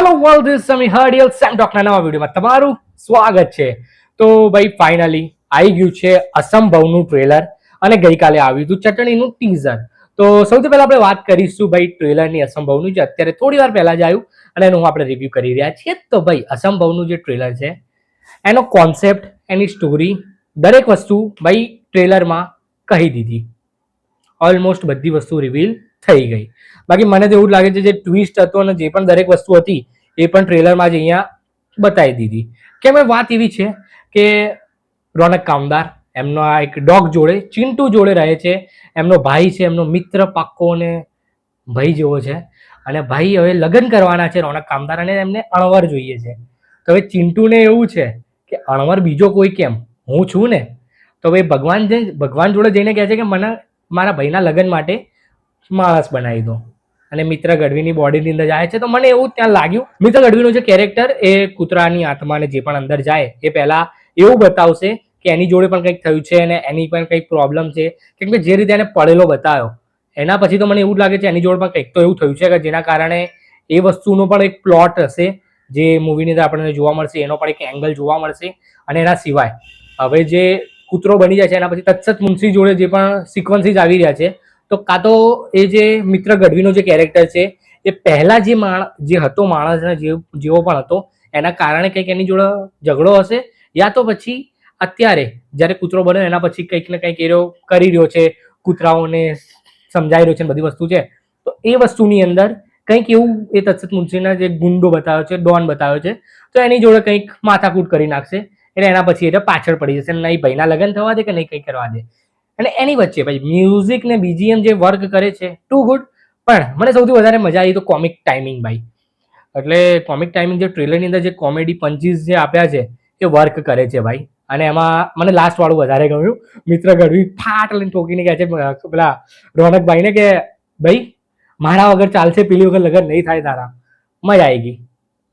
Hello world, this સમી હર્ડિયલ સેમ ટોકના નવા વિડીયોમાં તમારું સ્વાગત છે. તો ભાઈ ફાઇનલી આવી ગયું છે અસંભવનું ટ્રેલર અને ગઈકાલે આવ્યું હતું ચટણીનું ટીઝર. તો સૌથી પહેલા આપણે વાત કરીશું ભાઈ ટ્રેલરની અસંભવનું, જે અત્યારે થોડી વાર પહેલા જ આવ્યું અને એનું આપણે રિવ્યુ કરી રહ્યા છીએ. તો ભાઈ અસંભવનું જે ટ્રેલર છે એનો કોન્સેપ્ટ, એની સ્ટોરી, દરેક વસ્તુ ભાઈ ટ્રેલરમાં કહી દીધી. ઓલમોસ્ટ બધી વસ્તુ રિવીલ થઈ ગઈ. બાકી મને તો એવું લાગે છે જે ટ્વિસ્ટ હતો અને જે પણ દરેક વસ્તુ હતી એ પણ ટ્રેલરમાં જ અહીંયા બતાવી દીધી. કેમ એ વાત એવી છે કે રોનક કામદાર એમનો આ એક ડોગ જોડે, ચિંટુ જોડે રહે છે. એમનો ભાઈ છે, એમનો મિત્ર પાક્કો અને ભાઈ જેવો છે. અને ભાઈ હવે લગ્ન કરવાના છે રોનક કામદાર, અને એમને અણવર જોઈએ છે. તો હવે ચિંટુને એવું છે કે અણવર બીજો કોઈ કેમ, હું છું ને. તો ભાઈ ભગવાન જોડે જઈને કહે છે કે મને મારા ભાઈના લગ્ન માટે માણસ બનાવી દો, અને મિત્ર ગઢવીની બોડીની અંદર જાય છે. તો મને એવું ત્યાં લાગ્યું મિત્ર ગઢવીનું જે કેરેક્ટર એ કૂતરાની આત્માને જે પણ અંદર જાય એ પહેલા એવું બતાવશે કે એની જોડે પણ કંઈક થયું છે અને એની પણ કંઈક પ્રોબ્લેમ છે. કેમ કે જે રીતે એને પડેલો બતાવ્યો એના પછી તો મને એવું લાગે છે એની જોડે પણ કંઈક તો એવું થયું છે કે જેના કારણે એ વસ્તુનો પણ એક પ્લોટ હશે જે મૂવીની અંદર આપણને જોવા મળશે, એનો પણ એક એંગલ જોવા મળશે. અને એના સિવાય હવે જે કૂતરો બની જાય છે એના પછી તત્સત મુનશી જોડે જે પણ સિક્વન્સીસ આવી રહ્યા છે, તો કાં તો એ જે મિત્ર ગઢવીનો જે કેરેક્ટર છે એ પહેલા જે હતો માણસને જેવો પણ હતો એના કારણે કંઈક એની જોડે ઝઘડો હશે, યા તો પછી અત્યારે જ્યારે કૂતરો બન્યો એના પછી કંઈક ને કંઈક એ કરી રહ્યો છે, કૂતરાઓને સમજાઈ રહ્યો છે, બધી વસ્તુ છે. તો એ વસ્તુની અંદર કંઈક એવું એ તત્સત મુનશીના જે ગુંડો બતાવ્યો છે, ડોન બતાવ્યો છે, તો એની જોડે કંઈક માથાકૂટ કરી નાખશે. એટલે એના પછી એટલે પાછળ પડી જશે, નહીં ભાઈના લગ્ન થવા દે કે નહીં કંઈ કરવા દે. અને એની વચ્ચે ભાઈ મ્યુઝિક ને બીજીએમ જે વર્ક કરે છે ટુ ગુડ. પણ મને સૌથી વધારે મજા આવી તો કોમિક ટાઈમિંગ ભાઈ. એટલે કોમિક ટાઈમિંગ જે ટ્રેલરની અંદર જે કોમેડી પંચીસ જે આપ્યા છે એ વર્ક કરે છે ભાઈ. અને એમાં મને લાસ્ટ વાળું વધારે ગમ્યું. મિત્ર ગઢવી ફાટ લઈને ઠોકીને કહે છે પેલા રોનકભાઈને કે ભાઈ મારા વગર ચાલશે, પેલી વગર લગન નહીં થાય તારા. મજા આવી ગઈ,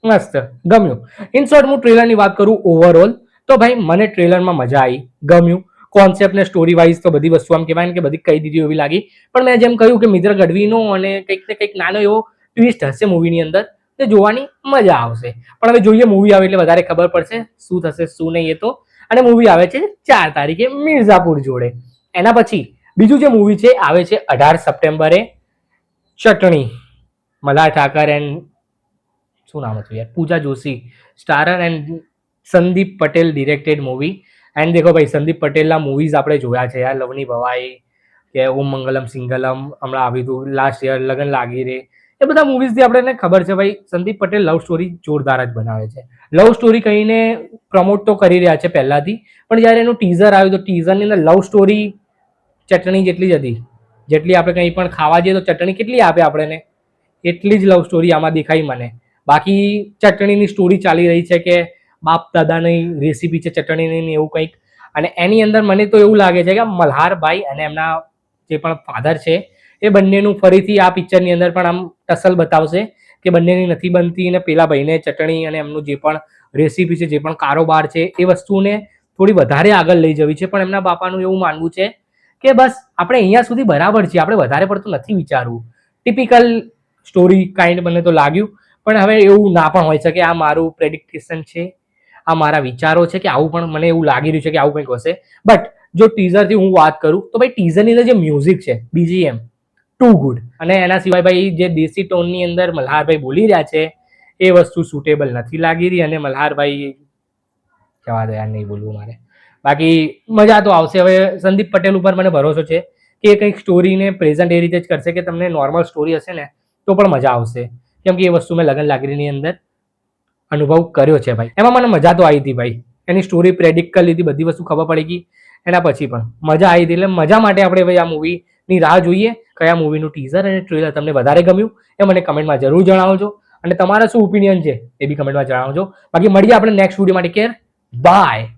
મસ્ત ગમ્યું. ઇન શોર્ટ હું ટ્રેલરની વાત કરું ઓવરઓલ તો ભાઈ મને ટ્રેલરમાં મજા આવી, ગમ્યું. કોન્સેપ્ટ ને સ્ટોરી વાઇઝ તો બધી વસ્તુ આમ કહેવાય ને કે બધી કહી દીધી એવી લાગી. પણ મેં જેમ કહ્યું કે મિત્ર ગઢવીનો અને કંઈક ને કંઈક નાનો એવો ટ્વિસ્ટ હશે મૂવીની અંદર, તે જોવાની મજા આવશે. પણ હવે જોઈએ મૂવી આવે એટલે વધારે ખબર પડશે શું થશે શું નહીં એ તો. અને મૂવી આવે છે 4 તારીખે મિર્ઝાપુર જોડે. એના પછી બીજું જે મૂવી છે આવે છે 18 સપ્ટેમ્બરે, ચટણી. મલ્હાર ઠાકર એન્ડ શું નામ હતું યાર, Pooja Joshi starrer and Sandeep Patel directed movie. And દેખો ભાઈ સંદીપ પટેલના મૂવીઝ આપણે જોયા છે યાર, લવની ભવાઈ કે ઓમ મંગલમ સિંગલમ હમણાં આવ્યું હતું લાસ્ટ યર, લગન લાગી રે, એ બધા મૂવીઝથી આપણને ખબર છે ભાઈ સંદીપ પટેલ લવ સ્ટોરી જોરદાર જ બનાવે છે. લવ સ્ટોરી કહીને પ્રમોટ તો કરી રહ્યા છે પહેલાથી, પણ જ્યારે એનું ટીઝર આવ્યું તો ટીઝરની અંદર લવ સ્ટોરી ચટણી જેટલી જ હતી. જેટલી આપણે કંઈ પણ ખાવા જઈએ તો ચટણી કેટલી આપે આપણને, એટલી જ લવ સ્ટોરી આમાં દેખાઈ મને. બાકી ચટણીની સ્ટોરી ચાલી રહી છે કે બાપ દાદાની રેસીપી છે ચટણીની એવું કંઈક. અને એની અંદર મને તો એવું લાગે છે કે મલ્હારભાઈ અને એમના જે પણ ફાધર છે એ બંનેનું ફરીથી આ પિક્ચરની અંદર પણ આમ ટસલ બતાવશે કે બંનેની નથી બનતી, અને પેલા ભાઈને ચટણી અને એમનું જે પણ રેસીપી છે, જે પણ કારોબાર છે એ વસ્તુને થોડી વધારે આગળ લઈ જવી છે. પણ એમના બાપાનું એવું માનવું છે કે બસ આપણે અહીંયા સુધી બરાબર છીએ, આપણે વધારે પડતું નથી વિચારવું. ટિપિકલ સ્ટોરી કાઇન્ડ મને તો લાગ્યું. પણ હવે એવું ના પણ હોય શકે, આ મારું પ્રેડિક્ટેશન છે, આ મારા વિચારો છે કે આવું પણ મને એવું લાગી રહ્યું છે કે આવું કંઈક હશે. બટ જો ટીઝરથી હું વાત કરું તો ભાઈ ટીઝરની અંદર જે મ્યુઝિક છે બીજીએમ ટુ ગુડ. અને એના સિવાય ભાઈ જે દેશી ટોનની અંદર મલ્હારભાઈ બોલી રહ્યા છે એ વસ્તુ સુટેબલ નથી લાગી રહી. અને મલ્હારભાઈ જવા દો યાર, નહીં બોલવું મારે. બાકી મજા તો આવશે. હવે સંદીપ પટેલ ઉપર મને ભરોસો છે કે એ કંઈક સ્ટોરીને પ્રેઝન્ટ એ રીતે જ કરશે કે તમને નોર્મલ સ્ટોરી હશે ને તો પણ મજા આવશે. કેમ કે એ વસ્તુ મેં લગન લાગણીની અંદર અનુભવ કર્યો છે ભાઈ. એમાં મને મજા તો આવી હતી ભાઈ. એની સ્ટોરી પ્રેડિક્ટ કરી લીધી, બધી વસ્તુ ખબર પડી ગઈ. એના પછી પણ મજા આવી હતી. એટલે મજા માટે આપણે ભાઈ આ મૂવીની રાહ જોઈએ. કયા મૂવીનું ટીઝર અને ટ્રેલર તમને વધારે ગમ્યું એ મને કમેન્ટમાં જરૂર જણાવજો. અને તમારા શું ઓપિનિયન છે એ બી કમેન્ટમાં જણાવજો. બાકી મળીએ આપણે નેક્સ્ટ વિડીયો માટે. Care bye.